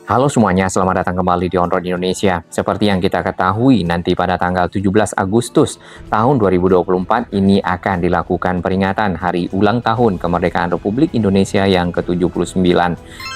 Halo semuanya, selamat datang kembali di On Road Indonesia. Seperti yang kita ketahui, nanti pada tanggal 17 Agustus tahun 2024 ini akan dilakukan peringatan Hari Ulang Tahun Kemerdekaan Republik Indonesia yang ke-79.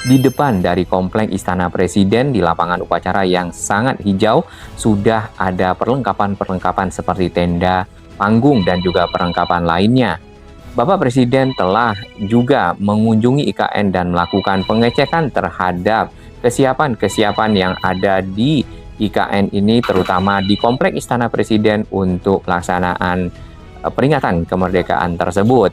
Di depan dari Komplek Istana Presiden di lapangan upacara yang sangat hijau, sudah ada perlengkapan-perlengkapan seperti tenda, panggung, dan juga perlengkapan lainnya. Bapak Presiden telah juga mengunjungi IKN dan melakukan pengecekan terhadap kesiapan-kesiapan yang ada di IKN ini, terutama di Komplek Istana Presiden untuk pelaksanaan peringatan kemerdekaan tersebut.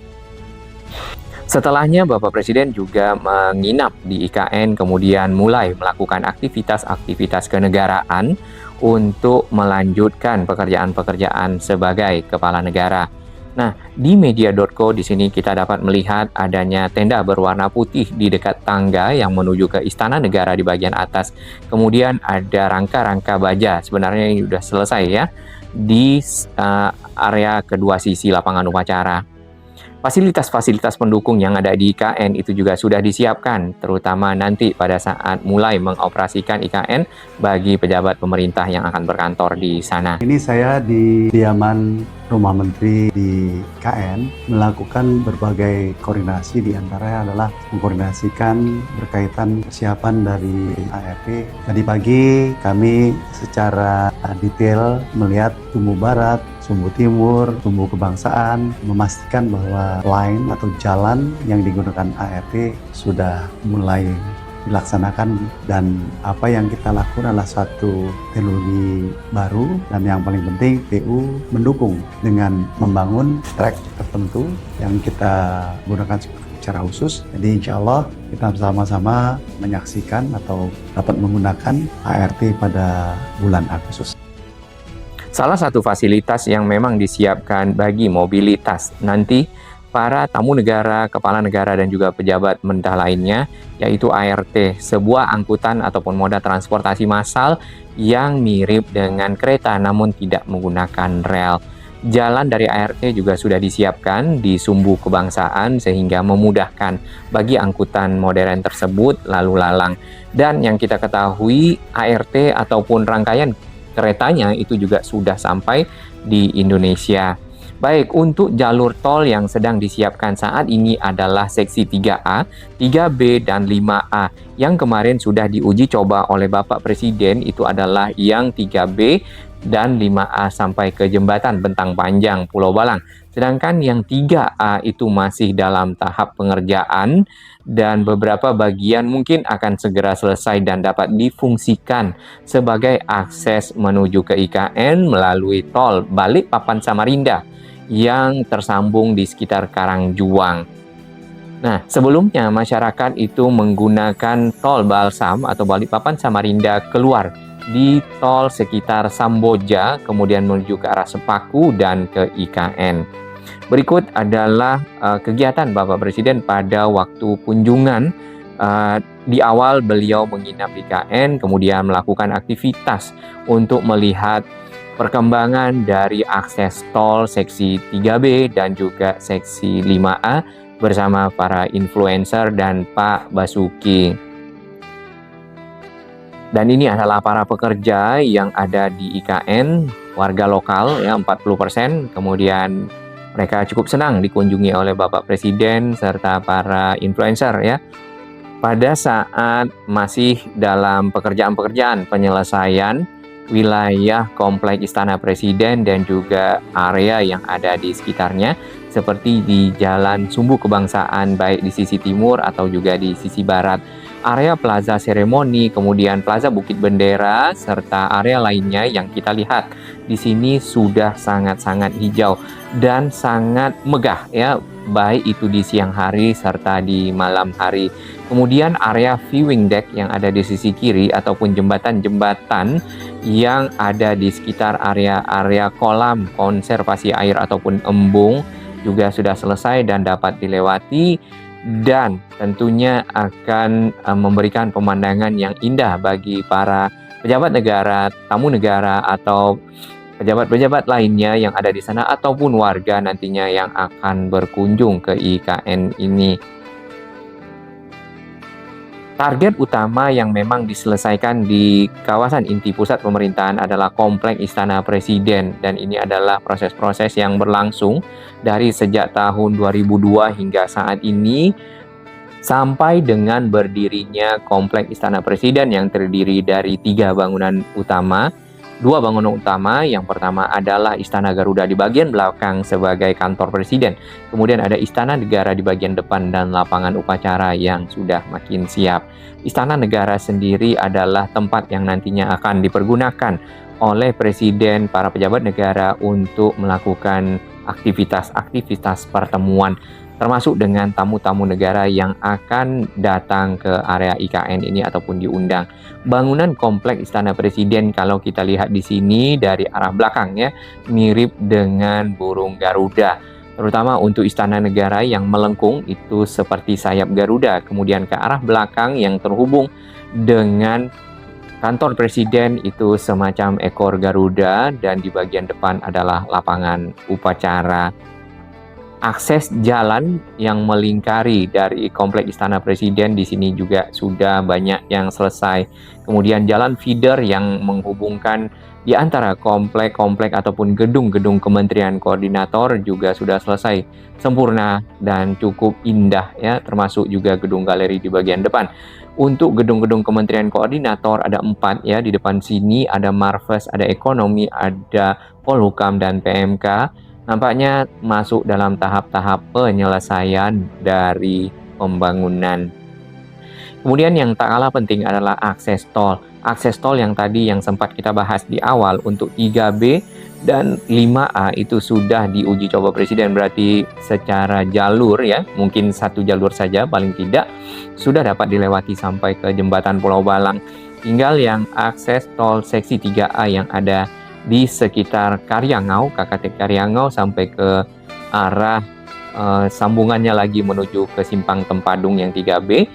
Setelahnya, Bapak Presiden juga menginap di IKN, kemudian mulai melakukan aktivitas-aktivitas kenegaraan untuk melanjutkan pekerjaan-pekerjaan sebagai kepala negara. Nah, di media.co di sini kita dapat melihat adanya tenda berwarna putih di dekat tangga yang menuju ke Istana Negara di bagian atas. Kemudian ada rangka-rangka baja, sebenarnya ini sudah selesai ya, di area kedua sisi lapangan upacara. Fasilitas-fasilitas pendukung yang ada di IKN itu juga sudah disiapkan, terutama nanti pada saat mulai mengoperasikan IKN bagi pejabat pemerintah yang akan berkantor di sana. Ini saya di kediaman Rumah Menteri di KN melakukan berbagai koordinasi, di antaranya adalah mengkoordinasikan berkaitan persiapan dari ART. Tadi pagi kami secara detail melihat Sumbu Barat, Sumbu Timur, Sumbu Kebangsaan, memastikan bahwa line atau jalan yang digunakan ART sudah mulai dilaksanakan, dan apa yang kita lakukan adalah suatu teknologi baru, dan yang paling penting PU mendukung dengan membangun trek tertentu yang kita gunakan secara khusus. Jadi insya Allah kita bersama-sama menyaksikan atau dapat menggunakan ART pada bulan Agustus. Salah satu fasilitas yang memang disiapkan bagi mobilitas nanti para tamu negara, kepala negara, dan juga pejabat pemerintah lainnya, yaitu ART, sebuah angkutan ataupun moda transportasi massal yang mirip dengan kereta namun tidak menggunakan rel. Jalan dari ART juga sudah disiapkan di Sumbu Kebangsaan sehingga memudahkan bagi angkutan modern tersebut lalu lalang. Dan yang kita ketahui, ART ataupun rangkaian keretanya itu juga sudah sampai di Indonesia. Baik, untuk jalur tol yang sedang disiapkan saat ini adalah seksi 3A, 3B, dan 5A. Yang kemarin sudah diuji coba oleh Bapak Presiden itu adalah yang 3B dan 5A sampai ke jembatan Bentang Panjang, Pulau Balang. Sedangkan yang 3A itu masih dalam tahap pengerjaan dan beberapa bagian mungkin akan segera selesai dan dapat difungsikan sebagai akses menuju ke IKN melalui tol Balikpapan Samarinda yang tersambung di sekitar Karangjuang. Nah, sebelumnya masyarakat itu menggunakan tol Balsam atau Balikpapan Samarinda keluar di tol sekitar Samboja, kemudian menuju ke arah Sepaku dan ke IKN. Berikut adalah kegiatan Bapak Presiden pada waktu kunjungan. Di awal beliau menginap di IKN, kemudian melakukan aktivitas untuk melihat perkembangan dari akses tol seksi 3B dan juga seksi 5A bersama para influencer dan Pak Basuki. Dan ini adalah para pekerja yang ada di IKN, warga lokal ya 40%, kemudian mereka cukup senang dikunjungi oleh Bapak Presiden serta para influencer ya. Pada saat masih dalam pekerjaan-pekerjaan penyelesaian wilayah Komplek Istana Presiden dan juga area yang ada di sekitarnya, seperti di Jalan Sumbu Kebangsaan baik di sisi timur atau juga di sisi barat, area Plaza Seremoni, kemudian Plaza Bukit Bendera, serta area lainnya yang kita lihat di sini sudah sangat-sangat hijau dan sangat megah ya, baik itu di siang hari serta di malam hari. Kemudian area viewing deck yang ada di sisi kiri ataupun jembatan-jembatan yang ada di sekitar area-area kolam konservasi air ataupun embung juga sudah selesai dan dapat dilewati, dan tentunya akan memberikan pemandangan yang indah bagi para pejabat negara, tamu negara, atau pejabat-pejabat lainnya yang ada di sana ataupun warga nantinya yang akan berkunjung ke IKN ini. Target utama yang memang diselesaikan di kawasan inti pusat pemerintahan adalah kompleks Istana Presiden, dan ini adalah proses-proses yang berlangsung dari sejak tahun 2002 hingga saat ini sampai dengan berdirinya kompleks Istana Presiden yang terdiri dari 2 bangunan utama. Yang pertama adalah Istana Garuda di bagian belakang sebagai kantor presiden. Kemudian ada Istana Negara di bagian depan dan lapangan upacara yang sudah makin siap. Istana Negara sendiri adalah tempat yang nantinya akan dipergunakan oleh presiden, para pejabat negara untuk melakukan aktivitas-aktivitas pertemuan, termasuk dengan tamu-tamu negara yang akan datang ke area IKN ini ataupun diundang. Bangunan kompleks Istana Presiden kalau kita lihat di sini dari arah belakangnya mirip dengan burung Garuda. Terutama untuk Istana Negara yang melengkung itu seperti sayap Garuda. Kemudian ke arah belakang yang terhubung dengan kantor presiden itu semacam ekor Garuda, dan di bagian depan adalah lapangan upacara. Akses jalan yang melingkari dari kompleks Istana Presiden di sini juga sudah banyak yang selesai. Kemudian jalan feeder yang menghubungkan di antara komplek-komplek ataupun gedung-gedung kementerian koordinator juga sudah selesai sempurna dan cukup indah ya, termasuk juga gedung galeri di bagian depan. Untuk gedung-gedung kementerian koordinator ada 4 ya, di depan sini ada Marves, ada Ekonomi, ada Polhukam dan PMK. Nampaknya masuk dalam tahap-tahap penyelesaian dari pembangunan. Kemudian yang tak kalah penting adalah akses tol. Akses tol yang tadi yang sempat kita bahas di awal untuk 3B dan 5A itu sudah diuji coba presiden, berarti secara jalur ya, mungkin 1 jalur saja paling tidak, sudah dapat dilewati sampai ke jembatan Pulau Balang. Tinggal yang akses tol seksi 3A yang ada di sekitar Karyangau, KKT Karyangau sampai ke arah sambungannya lagi menuju ke Simpang Tempadung yang 3B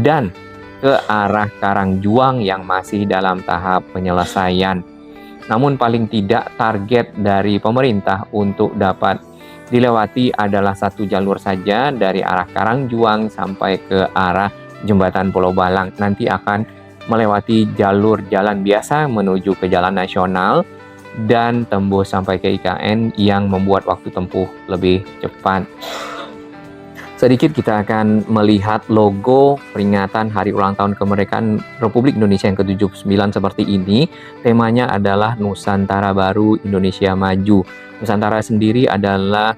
dan ke arah Karangjuang yang masih dalam tahap penyelesaian. Namun paling tidak target dari pemerintah untuk dapat dilewati adalah 1 jalur saja dari arah Karangjuang sampai ke arah jembatan Pulau Balang. Nanti akan melewati jalur jalan biasa menuju ke jalan nasional dan tembus sampai ke IKN yang membuat waktu tempuh lebih cepat. Sedikit kita akan melihat logo peringatan Hari Ulang Tahun Kemerdekaan Republik Indonesia yang ke-79 seperti ini. Temanya adalah Nusantara Baru, Indonesia Maju. Nusantara sendiri adalah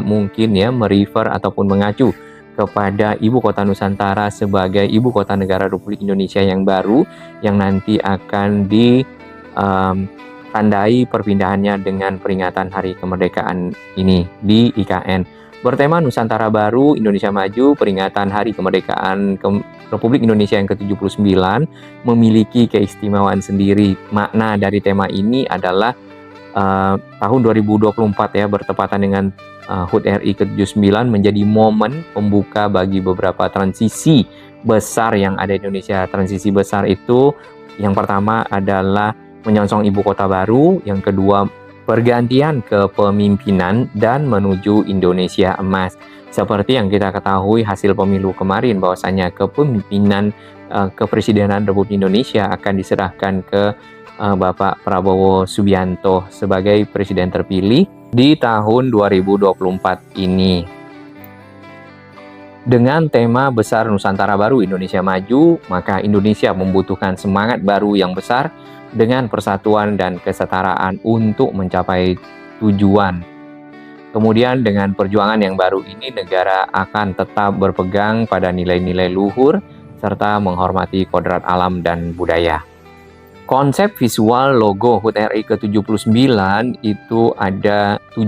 mungkin ya merefer ataupun mengacu kepada Ibu Kota Nusantara sebagai Ibu Kota Negara Republik Indonesia yang baru yang nanti akan ditandai perpindahannya dengan peringatan Hari Kemerdekaan ini di IKN. Bertema Nusantara Baru, Indonesia Maju, peringatan Hari Kemerdekaan Republik Indonesia yang ke-79 memiliki keistimewaan sendiri. Makna dari tema ini adalah tahun 2024 ya, bertepatan dengan HUT RI ke-79 menjadi momen pembuka bagi beberapa transisi besar yang ada di Indonesia. Transisi besar itu yang pertama adalah menyongsong ibu kota baru, yang kedua pergantian kepemimpinan dan menuju Indonesia emas. Seperti yang kita ketahui hasil pemilu kemarin bahwasanya kepemimpinan kepresidenan Republik Indonesia akan diserahkan ke Bapak Prabowo Subianto sebagai presiden terpilih di tahun 2024 ini. Dengan tema besar Nusantara Baru Indonesia Maju, maka Indonesia membutuhkan semangat baru yang besar dengan persatuan dan kesetaraan untuk mencapai tujuan. Kemudian dengan perjuangan yang baru ini, negara akan tetap berpegang pada nilai-nilai luhur serta menghormati kodrat alam dan budaya. Konsep visual logo HUT RI ke-79 itu ada 7.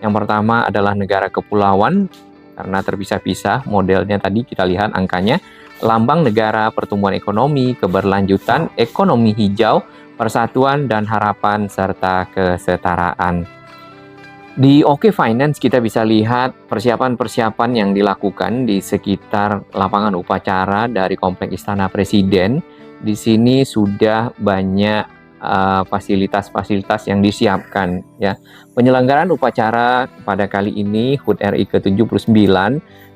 Yang pertama adalah negara kepulauan, karena terpisah-pisah modelnya tadi kita lihat angkanya. Lambang negara, pertumbuhan ekonomi, keberlanjutan, ekonomi hijau, persatuan dan harapan, serta kesetaraan. Di OK Finance kita bisa lihat persiapan-persiapan yang dilakukan di sekitar lapangan upacara dari Kompleks Istana Presiden. Di sini sudah banyak fasilitas-fasilitas yang disiapkan. Ya. Penyelenggaraan upacara pada kali ini HUT RI ke-79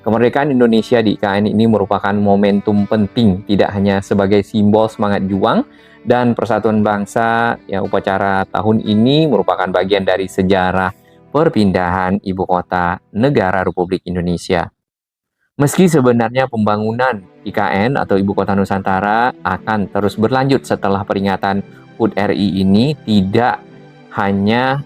Kemerdekaan Indonesia di IKN ini merupakan momentum penting, tidak hanya sebagai simbol semangat juang dan persatuan bangsa. Ya, upacara tahun ini merupakan bagian dari sejarah perpindahan ibu kota negara Republik Indonesia. Meski sebenarnya pembangunan IKN atau Ibu Kota Nusantara akan terus berlanjut setelah peringatan HUT RI ini, tidak hanya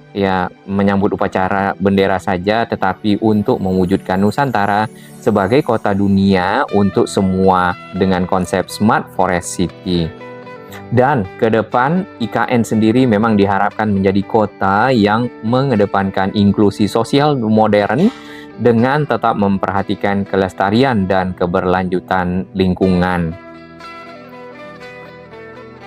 menyambut upacara bendera saja, tetapi untuk mewujudkan Nusantara sebagai kota dunia untuk semua dengan konsep Smart Forest City. Dan ke depan IKN sendiri memang diharapkan menjadi kota yang mengedepankan inklusi sosial modern dengan tetap memperhatikan kelestarian dan keberlanjutan lingkungan.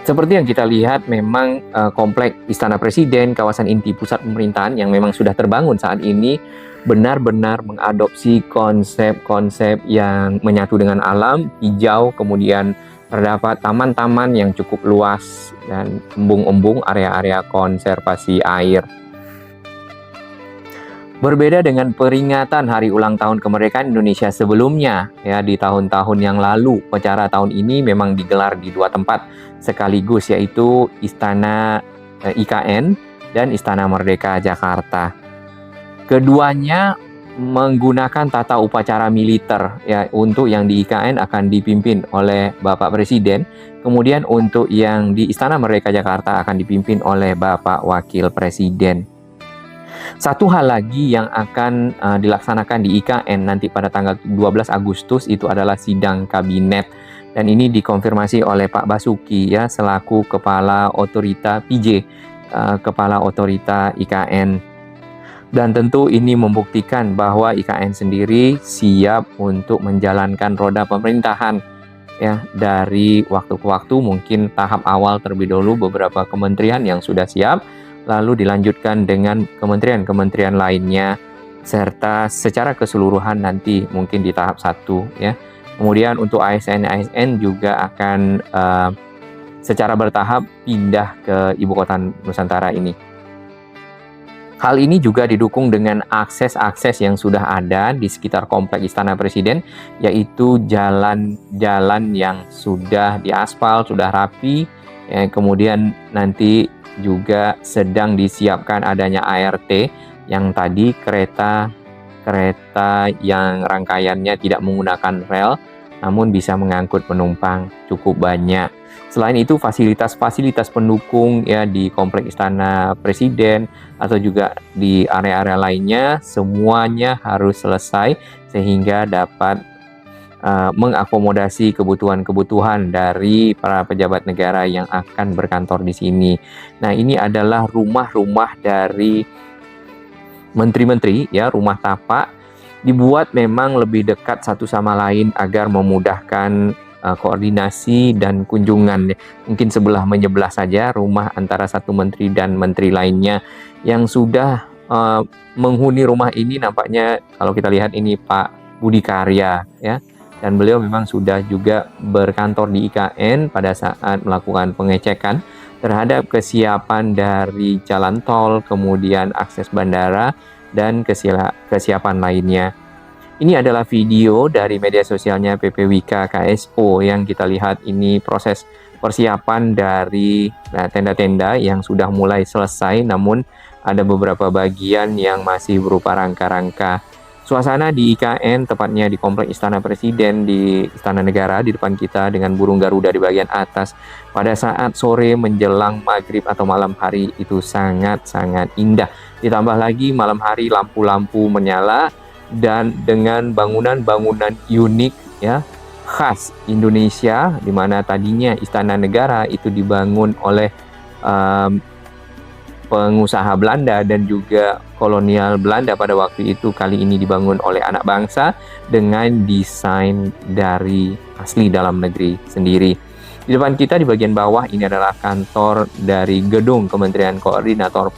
Seperti yang kita lihat, memang komplek Istana Presiden, kawasan inti pusat pemerintahan yang memang sudah terbangun saat ini benar-benar mengadopsi konsep-konsep yang menyatu dengan alam, hijau, kemudian terdapat taman-taman yang cukup luas dan embung-embung area-area konservasi air. Berbeda dengan peringatan hari ulang tahun kemerdekaan Indonesia sebelumnya, ya di tahun-tahun yang lalu, upacara tahun ini memang digelar di dua tempat sekaligus, yaitu Istana IKN dan Istana Merdeka Jakarta. Keduanya menggunakan tata upacara militer, ya. Untuk yang di IKN akan dipimpin oleh Bapak Presiden, kemudian untuk yang di Istana Merdeka Jakarta akan dipimpin oleh Bapak Wakil Presiden. Satu hal lagi yang akan dilaksanakan di IKN nanti pada tanggal 12 Agustus itu adalah sidang kabinet, dan ini dikonfirmasi oleh Pak Basuki, ya, selaku Kepala Otorita PJ, Kepala Otorita IKN. Dan tentu ini membuktikan bahwa IKN sendiri siap untuk menjalankan roda pemerintahan, ya, dari waktu ke waktu. Mungkin tahap awal terlebih dahulu beberapa kementerian yang sudah siap, lalu dilanjutkan dengan kementerian-kementerian lainnya, serta secara keseluruhan nanti mungkin di tahap 1, ya. Kemudian untuk ASN juga akan secara bertahap pindah ke Ibu Kota Nusantara ini. Hal ini juga didukung dengan akses-akses yang sudah ada di sekitar kompleks Istana Presiden, yaitu jalan-jalan yang sudah diaspal, sudah rapi, ya. Kemudian nanti juga sedang disiapkan adanya ART, yang tadi kereta yang rangkaiannya tidak menggunakan rel namun bisa mengangkut penumpang cukup banyak. Selain itu, fasilitas-fasilitas pendukung, ya, di kompleks Istana Presiden atau juga di area-area lainnya semuanya harus selesai sehingga dapat mengakomodasi kebutuhan-kebutuhan dari para pejabat negara yang akan berkantor di sini. Nah, ini adalah rumah-rumah dari menteri-menteri, ya, rumah tapak, dibuat memang lebih dekat satu sama lain agar memudahkan koordinasi dan kunjungan. Mungkin sebelah menyebelah saja rumah antara satu menteri dan menteri lainnya. Yang sudah menghuni rumah ini nampaknya, kalau kita lihat ini Pak Budi Karya, ya. Dan beliau memang sudah juga berkantor di IKN pada saat melakukan pengecekan terhadap kesiapan dari jalan tol, kemudian akses bandara, dan kesiapan lainnya. Ini adalah video dari media sosialnya PPWK KSO yang kita lihat ini proses persiapan dari tenda-tenda yang sudah mulai selesai, namun ada beberapa bagian yang masih berupa rangka-rangka. Suasana di IKN, tepatnya di Kompleks Istana Presiden di Istana Negara di depan kita dengan burung Garuda di bagian atas, pada saat sore menjelang maghrib atau malam hari itu sangat-sangat indah. Ditambah lagi malam hari lampu-lampu menyala dan dengan bangunan-bangunan unik, ya, khas Indonesia, di mana tadinya Istana Negara itu dibangun oleh pengusaha Belanda dan juga kolonial Belanda pada waktu itu. Kali ini dibangun oleh anak bangsa dengan desain dari asli dalam negeri sendiri. Di depan kita di bagian bawah ini adalah kantor dari gedung Kementerian Koordinator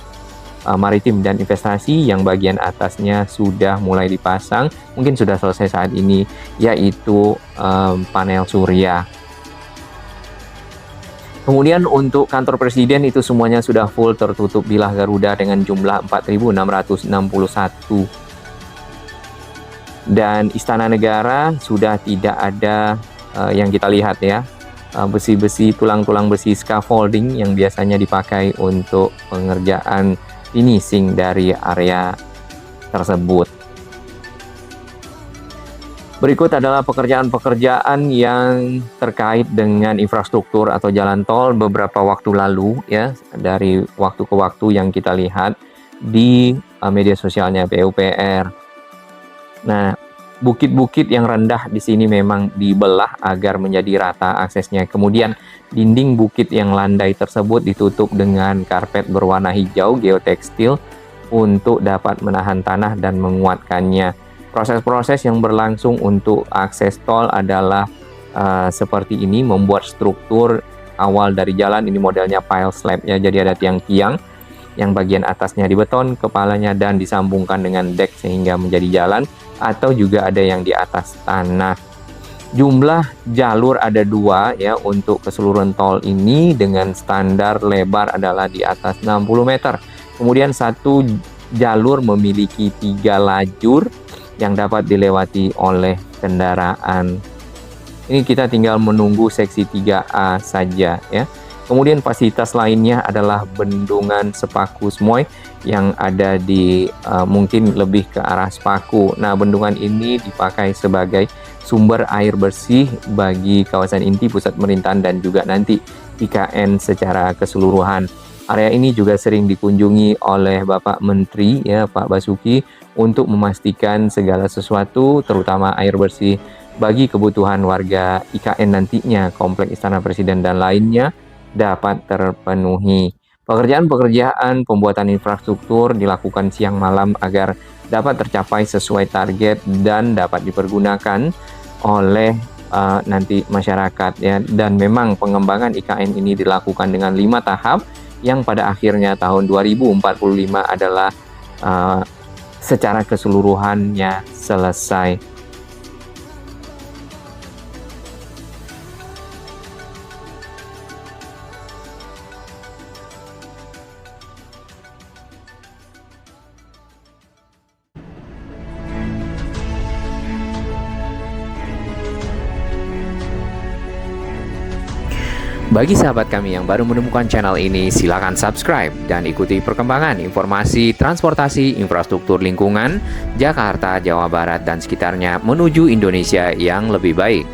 Maritim dan Investasi, yang bagian atasnya sudah mulai dipasang, mungkin sudah selesai saat ini, yaitu panel surya. Kemudian untuk kantor presiden itu semuanya sudah full tertutup bilah Garuda dengan jumlah 4.661. Dan Istana Negara sudah tidak ada yang kita lihat ya, besi-besi, tulang-tulang besi scaffolding yang biasanya dipakai untuk pengerjaan finishing dari area tersebut. Berikut adalah pekerjaan-pekerjaan yang terkait dengan infrastruktur atau jalan tol beberapa waktu lalu ya, dari waktu ke waktu yang kita lihat di media sosialnya PUPR. Nah, bukit-bukit yang rendah di sini memang dibelah agar menjadi rata aksesnya. Kemudian dinding bukit yang landai tersebut ditutup dengan karpet berwarna hijau geotekstil untuk dapat menahan tanah dan menguatkannya. Proses-proses yang berlangsung untuk akses tol adalah seperti ini, membuat struktur awal dari jalan. Ini modelnya pile slab ya, jadi ada tiang-tiang yang bagian atasnya dibeton, kepalanya dan disambungkan dengan dek sehingga menjadi jalan, atau juga ada yang di atas tanah. Jumlah jalur ada 2 ya untuk keseluruhan tol ini, dengan standar lebar adalah di atas 60 meter. Kemudian satu jalur memiliki 3 lajur yang dapat dilewati oleh kendaraan. Ini kita tinggal menunggu seksi 3A saja ya. Kemudian fasilitas lainnya adalah bendungan Sepaku Smoy yang ada di mungkin lebih ke arah Sepaku. Nah, bendungan ini dipakai sebagai sumber air bersih bagi kawasan inti pusat pemerintahan dan juga nanti IKN secara keseluruhan. Area ini juga sering dikunjungi oleh Bapak Menteri ya, Pak Basuki, untuk memastikan segala sesuatu terutama air bersih bagi kebutuhan warga IKN nantinya, Komplek Istana Presiden dan lainnya dapat terpenuhi. Pekerjaan-pekerjaan pembuatan infrastruktur dilakukan siang malam agar dapat tercapai sesuai target dan dapat dipergunakan oleh nanti masyarakat ya. Dan memang pengembangan IKN ini dilakukan dengan 5 tahap yang pada akhirnya tahun 2045 adalah secara keseluruhannya selesai. Bagi sahabat kami yang baru menemukan channel ini, silakan subscribe dan ikuti perkembangan informasi transportasi, infrastruktur lingkungan, Jakarta, Jawa Barat, dan sekitarnya menuju Indonesia yang lebih baik.